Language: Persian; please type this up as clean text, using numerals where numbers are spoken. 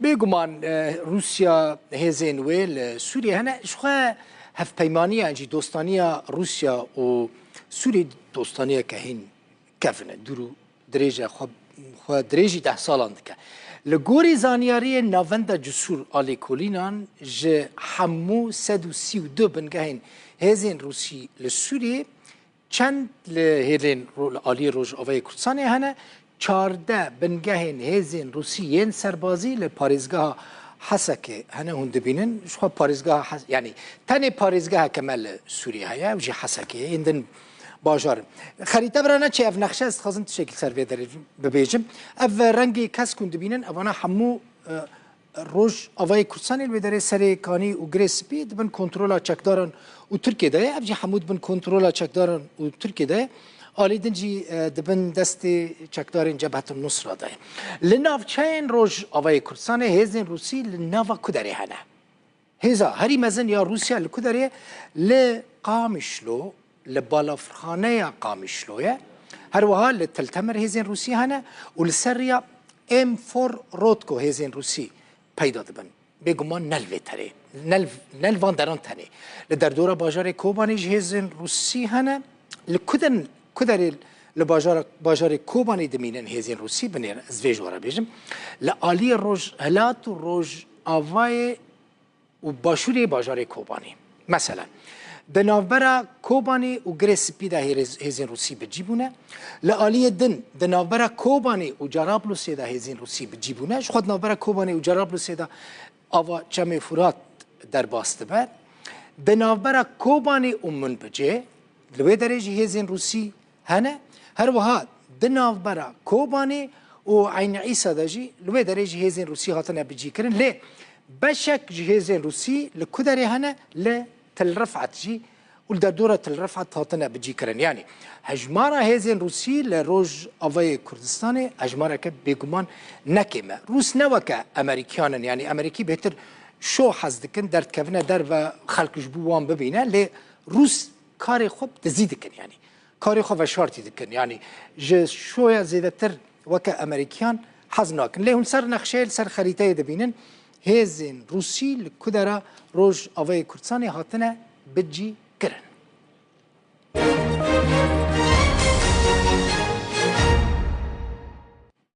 بگمان روسیا هزین ویل سوریه هنه شخوا هف پیمانی انجی دوستانیا روسیا و سوریه دوستانیا که هین کفنه درو درجه خو درجه 10 سالان دکه لگوری زانیاری نوند جسور آلی کولینان ج همو 132 بنگهین هزین روسی لسوریه چند لهرین آلی روز آوای کردستان هنه 14 بنگهین هزین روسی ین سربازی لپاریزگاه حسکه هنه هند بینن شو پاریزگاه یعنی تنی پاریزگاه کمال سوریه هیا وجی حسکه ایندن باجار خریطه برانه چه اف نقشه است خازن شکل سر بیادر ببیجم اف رنگی کس کند بینن اوانا همو روز آوای کردستان البدره سرکانی و گریس بید بن کنترل چکدارن و ترکیه ده ابجی حمود بن کنترل چکدارن و ترکیه ده آلی دنجی دبن دست چکدارن جبهت النصره ده لناف چین روز آوای کردستان هزین روسی لناف کدره هنه هزا هری مزن یا روسیا لکدره لقامشلو لبالافرخانه قامشلوه هر وها لتلتمر هزین روسی هنه و لسریا M4 رودکو هزین روسی پیدا دبن بگمان نلوه تره نلوان دران تنه لدر دورا باجار کوبانی هزین روسی هنه لکدر لباجار کوبانی دمینن هزین روسی بنیر از ویجوارا بیجم لآلی روش هلات و روش آوای و باشوری باجار کوبانی مثلا دناوبرا کوبانی و گریسپی ده هزین روسی بجیبونه لآلی دناوبرا کوبانی و جرابلوسی ده هزین روسی بجیبونه خود ناوبرا کوبانی و جرابلوسی ده آوا چم فرات در باسته بر دناوبرا کوبانی و منبجه لوی درجه هزین روسی هنه هر وها دناوبرا کوبانی و عین عیسا دجی لوی درجه هزین روسی هاتنه بجی کرن لی بشک جهازين روسي لكدري هنا لتلرفعت جي ولدر دورة تلرفعت هاتنا بجي كرن يعني هجمارة هزين روسي لروج أوي كردستاني هجمارة كبيجمان نكمة روس نوكا أمريكانا يعني أمريكي بهتر شو حزدكن درد كفنا در و خلق جبوان ببينه لروس كاري خوب تزيدكن يعني كاري خوب وشارتي دكن يعني شوية زيادتر وكا أمريكان حزناكن لهون سر نخشيل سر خريطة دبينن هزين روسي لكدرا روج أوي كردستاني هاتنا بجي كرن